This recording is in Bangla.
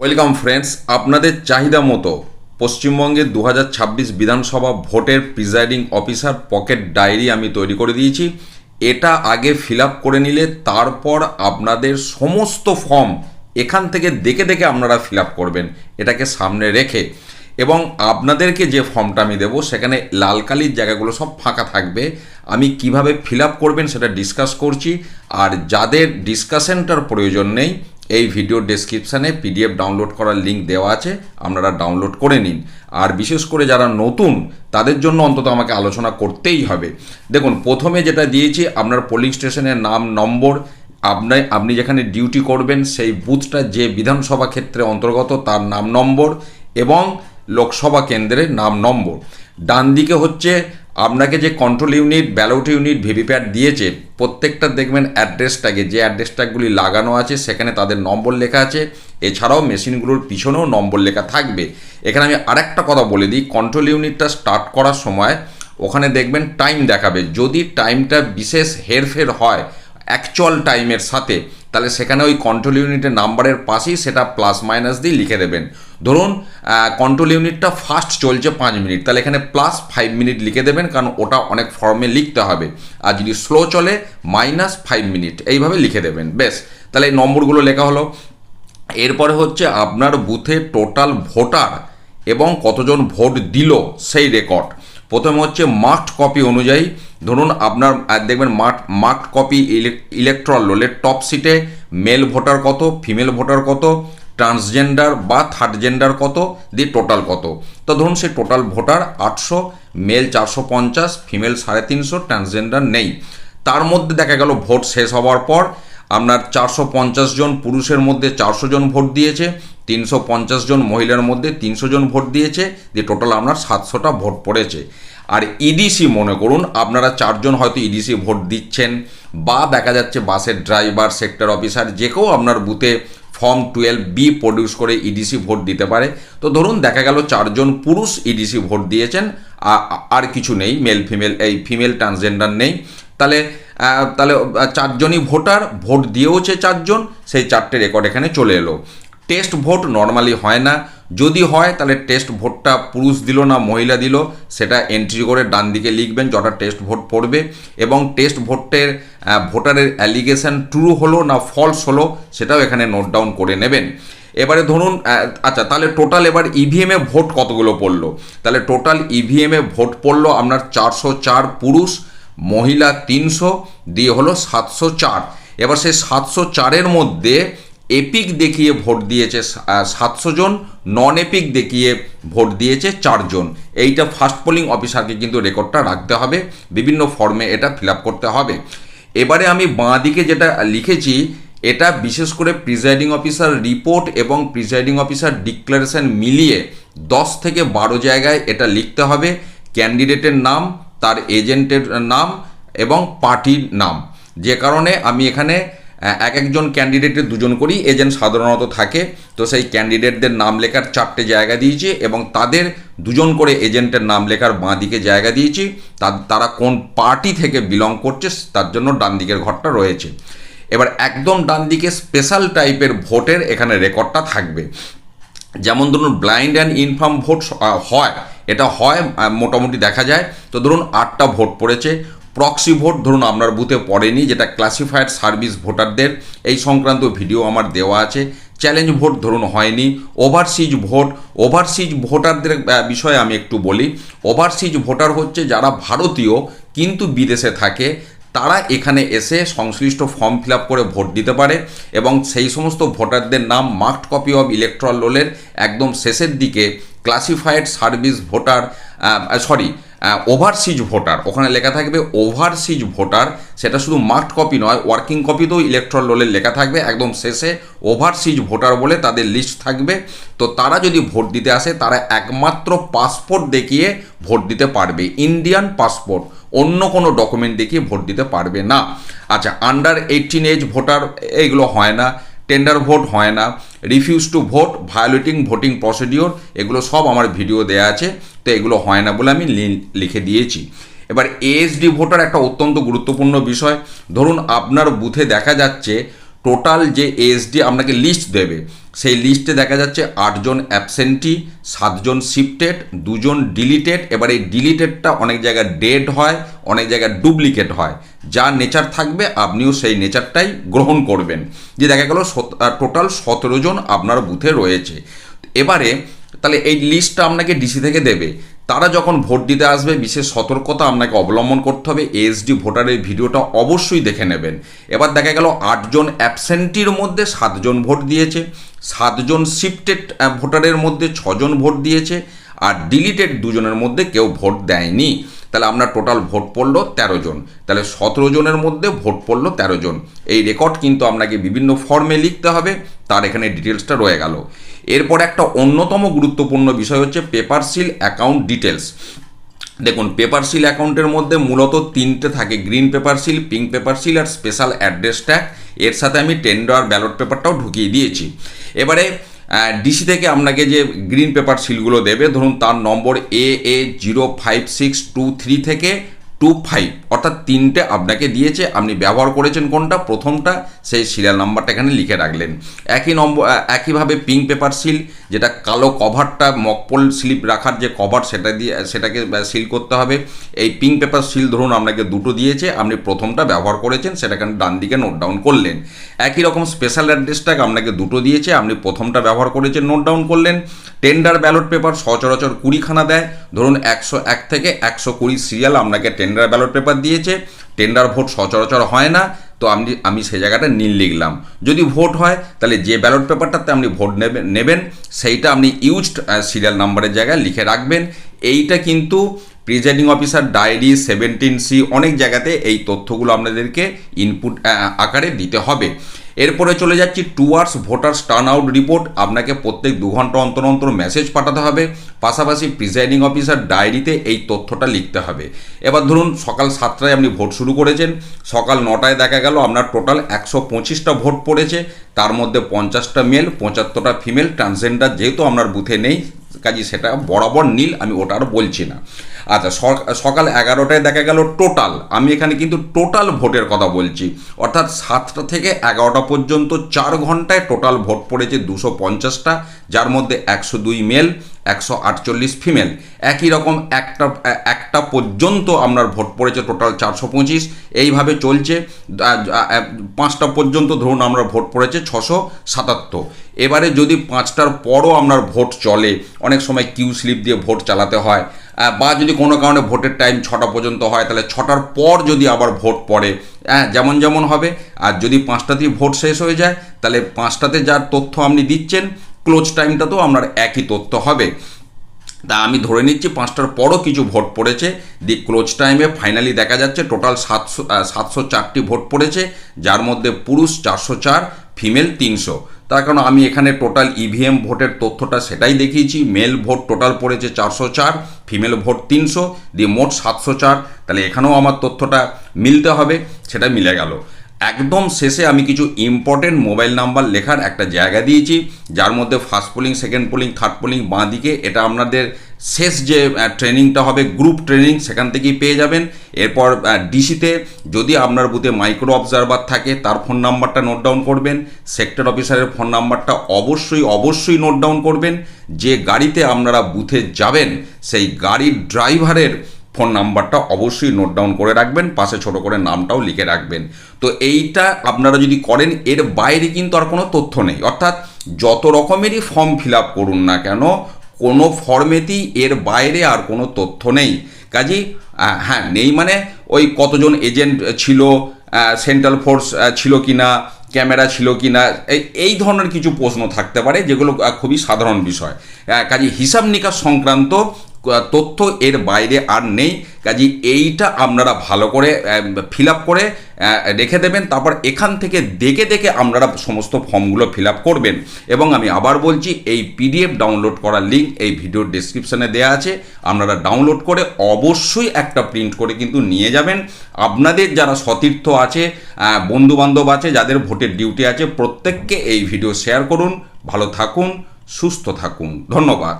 ওয়েলকাম ফ্রেন্ডস, আপনাদের চাহিদা মতো পশ্চিমবঙ্গের 2026 বিধানসভা ভোটের প্রিজাইডিং অফিসার পকেট ডায়েরি আমি তৈরি করে দিয়েছি। এটা আগে ফিল আপ করে নিলে তারপর আপনাদের সমস্ত ফর্ম এখান থেকে দেখে দেখে আপনারা ফিল আপ করবেন, এটাকে সামনে রেখে। এবং আপনাদেরকে যে ফর্মটা আমি দেবো সেখানে লাল কালির জায়গাগুলো সব ফাঁকা থাকবে। আমি কিভাবে ফিল আপ করবেন সেটা ডিসকাস করছি। আর যাদের ডিসকাশনটার প্রয়োজন নেই, এই ভিডিও ডেসক্রিপশানে পিডিএফ ডাউনলোড করার লিঙ্ক দেওয়া আছে, আপনারা ডাউনলোড করে নিন। আর বিশেষ করে যারা নতুন তাদের জন্য অন্তত আমাকে আলোচনা করতেই হবে। দেখুন, প্রথমে যেটা দিয়েছি আপনার পোলিং স্টেশনের নাম, নম্বর, আপনি যেখানে ডিউটি করবেন সেই বুথটা যে বিধানসভা ক্ষেত্রে অন্তর্গত তার নাম নম্বর এবং লোকসভা কেন্দ্রের নাম নম্বর। ডান দিকে হচ্ছে আপনাকে যে control unit, ballot unit, VVPAT দিয়েছে প্রত্যেকটা দেখবেন অ্যাড্রেস ট্যাগে যে অ্যাড্রেস ট্যাগগুলি লাগানো আছে সেখানে তাদের নম্বর লেখা আছে। এছাড়াও মেশিনগুলোর পিছনেও নম্বর লেখা থাকবে। এখানে আমি আরেকটা কথা বলে দিই, কন্ট্রোল ইউনিটটা স্টার্ট করার সময় ওখানে দেখবেন টাইম দেখাবে। যদি টাইমটা বিশেষ হেরফের হয় অ্যাকচুয়াল টাইমের সাথে, তাহলে সেখানে ওই কন্ট্রোল ইউনিটের নাম্বারের পাশেই সেটা প্লাস মাইনাস দিয়ে লিখে দেবেন। ধরুন কন্ট্রোল ইউনিটটা ফার্স্ট চলছে 5 মিনিট, তাহলে এখানে +5 মিনিট লিখে দেবেন, কারণ ওটা অনেক ফর্মে লিখতে হবে। আর যদি স্লো চলে -5 মিনিট, এইভাবে লিখে দেবেন। বেশ, তাহলে এই নম্বরগুলো লেখা হলো। এরপরে হচ্ছে আপনার বুথে টোটাল ভোটার এবং কতজন ভোট দিল সেই রেকর্ড। প্রথমে হচ্ছে মার্কড কপি অনুযায়ী, ধরুন আপনার দেখবেন মার্কড কপি ইলেকট্রাল রোলের টপ সিটে মেল ভোটার কত, ফিমেল ভোটার কত, ট্রান্সজেন্ডার বা থার্ড জেন্ডার কত, দিয়ে টোটাল কত। তো ধরুন সেই total voter 800, male 450, female 350, transgender নেই। তার মধ্যে দেখা গেল ভোট শেষ হওয়ার পর আপনার 450 জন পুরুষের মধ্যে 400 জন ভোট দিয়েছে, 350 জন মহিলার মধ্যে 300 জন ভোট দিয়েছে, দিয়ে টোটাল আপনার 700টা ভোট পড়েছে। আর ইডিসি মনে করুন আপনারা 4 জন হয়তো ইডিসি ভোট দিচ্ছেন, বা দেখা যাচ্ছে বাসের ড্রাইভার, সেক্টর অফিসার, যে কেউ আপনার বুথে ফর্ম 12B প্রডিউস করে ইডিসি ভোট দিতে পারে। তো ধরুন দেখা গেল 4 জন পুরুষ ইডিসি ভোট দিয়েছেন, আর কিছু নেই, মেল ফিমেল, এই ফিমেল ট্রান্সজেন্ডার নেই। তাহলে 4 জনই ভোট দিয়েওছে 4 জন, সেই 4টে রেকর্ড এখানে চলে এলো। টেস্ট ভোট নর্মালি হয় না, যদি হয় তাহলে টেস্ট ভোটটা পুরুষ দিল না মহিলা দিল সেটা এন্ট্রি করে ডান দিকে লিখবেন যটা টেস্ট ভোট পড়বে, এবং টেস্ট ভোটের ভোটারের অ্যালিগেশন ট্রু হলো না ফলস হলো সেটাও এখানে নোট ডাউন করে নেবেন। এবারে ধরুন আচ্ছা, তাহলে টোটাল এবার ইভিএমে ভোট কতগুলো পড়লো। তাহলে টোটাল ইভিএমে ভোট পড়লো আপনার 404 পুরুষ, মহিলা 300, দিয়ে হলো 704। এবার সেই 704-এর মধ্যে এপিক দেখিয়ে ভোট দিয়েছে 700 জন, নন এপিক দেখিয়ে ভোট দিয়েছে 4 জন। এইটা ফার্স্ট পোলিং অফিসারকে কিন্তু রেকর্ডটা রাখতে হবে, বিভিন্ন ফর্মে এটা ফিল আপ করতে হবে। এবারে আমি বাঁ দিকে যেটা লিখেছি এটা বিশেষ করে প্রিজাইডিং অফিসার রিপোর্ট এবং প্রিজাইডিং অফিসার ডিক্লারেশন মিলিয়ে 10 থেকে 12 জায়গায় এটা লিখতে হবে। ক্যান্ডিডেটের নাম, তার এজেন্টের নাম এবং পার্টির নাম। যে কারণে আমি এখানে একজন ক্যান্ডিডেটের 2 জন করেই এজেন্ট সাধারণত থাকে, তো সেই ক্যান্ডিডেটদের নাম লেখার 4টে জায়গা দিয়েছি এবং তাদের 2 জন করে এজেন্টের নাম লেখার বাঁ দিকে জায়গা দিয়েছি। তারা কোন পার্টি থেকে বিলং করছে তার জন্য ডান দিকের ঘরটা রয়েছে। এবার একদম ডান দিকে স্পেশাল টাইপের ভোটের এখানে রেকর্ডটা থাকবে। যেমন ধরুন ব্লাইন্ড অ্যান্ড ইনফর্ম ভোট হয়, এটা হয় মোটামুটি দেখা যায়। তো ধরুন 8টা ভোট পড়েছে। প্রক্সি ভোট ধরুন আপনার বুথে পড়েনি, যেটা ক্লাসিফাইড সার্ভিস ভোটারদের, এই সংক্রান্ত ভিডিও আমার দেওয়া আছে। চ্যালেঞ্জ ভোট ধরুন হয়নি। ওভারসিজ ভোটারদের বিষয়ে আমি একটু বলি। ওভারসিজ ভোটার হচ্ছে যারা ভারতীয় কিন্তু বিদেশে থাকে, তারা এখানে এসে সংশ্লিষ্ট ফর্ম ফিল আপ করে ভোট দিতে পারে, এবং সেই সমস্ত ভোটারদের নাম মার্কড কপি অফ ইলেকট্রাল রোলের একদম শেষের দিকে classified service voter, overseas voter, ওখানে লেখা থাকবে ওভারসিজ ভোটার। সেটা শুধু মার্কড কপি নয়, ওয়ার্কিং কপিতেও ইলেকট্রাল রোলের লেখা থাকবে, একদম শেষে ওভারসিজ ভোটার বলে তাদের লিস্ট থাকবে। তো তারা যদি ভোট দিতে আসে তারা একমাত্র পাসপোর্ট দেখিয়ে ভোট দিতে পারবে, ইন্ডিয়ান পাসপোর্ট, অন্য কোনো ডকুমেন্ট দেখিয়ে ভোট দিতে পারবে না। আচ্ছা, আন্ডার 18 এজ ভোটার এইগুলো হয় না। টেন্ডার ভোট হয় না। Refuse to vote, violating voting procedure, এগুলো সব আমার ভিডিও দেওয়া আছে, তো এগুলো হয় না বলে আমি লিখে দিয়েছি। এবার এএসডি ভোটার একটা অত্যন্ত গুরুত্বপূর্ণ বিষয়। ধরুন আপনার বুথে দেখা যাচ্ছে টোটাল যে এএসডি আপনাকে লিস্ট দেবে, সেই লিস্টে দেখা যাচ্ছে 8 জন অ্যাবসেন্টি, 7 জন শিফটেড, 2 জন ডিলিটেড। এবার এই ডিলিটেডটা অনেক জায়গায় ডেড হয়, অনেক জায়গায় ডুপ্লিকেট হয়। যা নেচার থাকবে আপনিও সেই নেচারটাই গ্রহণ করবেন। যে দেখা গেল টোটাল 17 জন আপনার বুথে রয়েছে। এবারে তাহলে এই লিস্টটা আপনাকে ডিসি থেকে দেবে। তারা যখন ভোট দিতে আসবে বিশেষ সতর্কতা আপনাকে অবলম্বন করতে হবে। এএসডি ভোটারের ভিডিওটা অবশ্যই দেখে নেবেন। এবার দেখা গেল 8 জন অ্যাবসেন্টির মধ্যে 7 জন ভোট দিয়েছে, 7 জন শিফটেড ভোটারের মধ্যে 6 জন ভোট দিয়েছে, আর ডিলিটেড 2 জনের মধ্যে কেউ ভোট দেয়নি। তাহলে আপনার টোটাল ভোট পড়লো 13 জন। তাহলে 17 জনের মধ্যে ভোট পড়লো 13 জন। এই রেকর্ড কিন্তু আপনাকে বিভিন্ন ফর্মে লিখতে হবে, তার এখানে ডিটেলসটা রয়ে গেল। এরপর একটা অন্যতম গুরুত্বপূর্ণ বিষয় হচ্ছে পেপার সিল অ্যাকাউন্ট ডিটেলস। দেখুন, পেপার সিল অ্যাকাউন্টের মধ্যে মূলত 3টে থাকে, green paper seal, pink paper seal আর স্পেশাল অ্যাড্রেস ট্যাগ। এর সাথে আমি টেন্ডার ব্যালট পেপারটাও ঢুকিয়ে দিয়েছি। এবারে ডিসি থেকে আপনাকে যে গ্রিন পেপার সিলগুলো দেবে, ধরুন তার নম্বর AA05623 থেকে 25, অর্থাৎ 3টে আপনাকে দিয়েছে। আপনি ব্যবহার করেছেন কোনটা, প্রথমটা, সেই সিরিয়াল নাম্বারটা এখানে লিখে রাখলেন। একইভাবে পিঙ্ক পেপার সিল, যেটা কালো কভারটা মকপোল স্লিপ রাখার যে কভার সেটাকে সিল করতে হবে। এই পিঙ্ক পেপার সিল ধরুন আপনাকে 2টো দিয়েছে, আপনি প্রথমটা ব্যবহার করেছেন, সেটা এখানে ডান দিকে নোট ডাউন করলেন। একই রকম স্পেশাল অ্যাড্রেস ট্যাগ আপনাকে 2টো দিয়েছে, আপনি প্রথমটা ব্যবহার করেছেন, নোট ডাউন করলেন। টেন্ডার ব্যালট পেপার সচরাচর 20খানা দেয়, ধরুন 101 থেকে 120 সিরিয়াল আপনাকে টেন্ডার ব্যালট পেপার দিয়েছে। টেন্ডার ভোট সচরাচর হয় না, তো আমি সেই জায়গাটা নীল লিখলাম। যদি ভোট হয় তাহলে যে ব্যালট পেপারটাতে আপনি ভোট নেবেন সেইটা আপনি ইউজড সিরিয়াল নাম্বারের জায়গায় লিখে রাখবেন। এইটা কিন্তু প্রিজাইডিং অফিসার ডায়েরি 17C অনেক জায়গাতে এই তথ্যগুলো আপনাদেরকে ইনপুট আকারে দিতে হবে। এরপরে চলে যাচ্ছি towards voters turn out report. আপনাকে প্রত্যেক 2 ঘন্টা অন্তর অন্তর মেসেজ পাঠাতে হবে, পাশাপাশি প্রিজাইডিং অফিসার ডায়েরিতে এই তথ্যটা লিখতে হবে। এবার ধরুন সকাল 7টায় আপনি ভোট শুরু করেছেন, সকাল 9টায় দেখা গেল আপনার টোটাল 125টা ভোট পড়েছে, তার মধ্যে 50টা মেল, 75টা ফিমেল। ট্রান্সজেন্ডার যেহেতু আপনার বুথে নেই, কাজে সেটা বরাবর নীল, আমি ওটা আর বলছি না। আচ্ছা, সকাল 11টায় দেখা গেল টোটাল, আমি এখানে কিন্তু টোটাল ভোটের কথা বলছি, অর্থাৎ 7টা থেকে 11টা পর্যন্ত 4 ঘন্টায় টোটাল ভোট পড়েছে 250টা, যার মধ্যে 102 মেল, 148 ফিমেল। একই রকম একটা পর্যন্ত আপনার ভোট পড়েছে টোটাল 425। এইভাবে চলছে 5টা পর্যন্ত ধরুন আমরা ভোট পড়েছে 677। এবারে যদি 5টার পরও আপনার ভোট চলে, অনেক সময় কিউ স্লিপ দিয়ে ভোট চালাতে হয়, বা যদি কোনো কারণে ভোটের টাইম 6টা পর্যন্ত হয়, তাহলে 6টার পর যদি আবার ভোট পড়ে, যেমন হবে। আর যদি 5টাতেই ভোট শেষ হয়ে যায়, তাহলে 5টাতে যার তথ্য আপনি দিচ্ছেন, ক্লোজ টাইমটাতেও আপনার একই তথ্য হবে। তা আমি ধরে নিচ্ছি 5টার পরও কিছু ভোট পড়েছে। ক্লোজ টাইমে ফাইনালি দেখা যাচ্ছে টোটাল 704টি ভোট পড়েছে, যার মধ্যে পুরুষ 404, ফিমেল 300। তার কারণ আমি এখানে টোটাল ইভিএম ভোটের তথ্যটা সেটাই দেখিয়েছি। মেল ভোট টোটাল পড়েছে 404, ফিমেল ভোট 300, দিয়ে মোট 704। তাহলে এখানেও আমার তথ্যটা মিলতে হবে, সেটা মিলে গেল। একদম শেষে আমি কিছু ইম্পর্টেন্ট মোবাইল নাম্বার লেখার একটা জায়গা দিয়েছি, যার মধ্যে first polling, second polling, third polling বাঁ দিকে। এটা আপনাদের শেষ যে ট্রেনিংটা হবে, গ্রুপ ট্রেনিং, সেখান থেকেই পেয়ে যাবেন। এরপর ডিসিতে যদি আপনার বুথে মাইক্রো অবজারভার থাকে, তার ফোন নাম্বারটা নোট ডাউন করবেন। সেক্টর অফিসারের ফোন নাম্বারটা অবশ্যই নোট ডাউন করবেন। যে গাড়িতে আপনারা বুথে যাবেন, সেই গাড়ির ড্রাইভারের ফোন নাম্বারটা অবশ্যই নোট ডাউন করে রাখবেন, পাশে ছোট করে নামটাও লিখে রাখবেন। তো এইটা আপনারা যদি করেন, এর বাইরে কিন্তু আর কোনো তথ্য নেই। অর্থাৎ যত রকমেরই ফর্ম ফিল আপ করুন না কেন, কোনো ফর্মেতেই এর বাইরে আর কোনো তথ্য নেই। কাজেই হ্যাঁ, নেই মানে ওই কতজন এজেন্ট ছিল, সেন্ট্রাল ফোর্স ছিল কি না, ক্যামেরা ছিল কি না, এই ধরনের কিছু প্রশ্ন থাকতে পারে, যেগুলো খুবই সাধারণ বিষয়। কাজে হিসাব নিকাশ সংক্রান্ত তথ্য এর বাইরে আর নেই। কাজে এইটা আপনারা ভালো করে ফিল আপ করে রেখে দেবেন। তারপর এখান থেকে দেখে আপনারা সমস্ত ফর্মগুলো ফিল আপ করবেন। এবং আমি আবার বলছি, এই পিডিএফ ডাউনলোড করার লিঙ্ক এই ভিডিওর ডেসক্রিপশানে দেওয়া আছে, আপনারা ডাউনলোড করে অবশ্যই একটা প্রিন্ট করে কিন্তু নিয়ে যাবেন। আপনাদের যারা সতীর্থ আছে, বন্ধুবান্ধব আছে, যাদের ভোটের ডিউটি আছে, প্রত্যেককে এই ভিডিও শেয়ার করুন। ভালো থাকুন, সুস্থ থাকুন, ধন্যবাদ।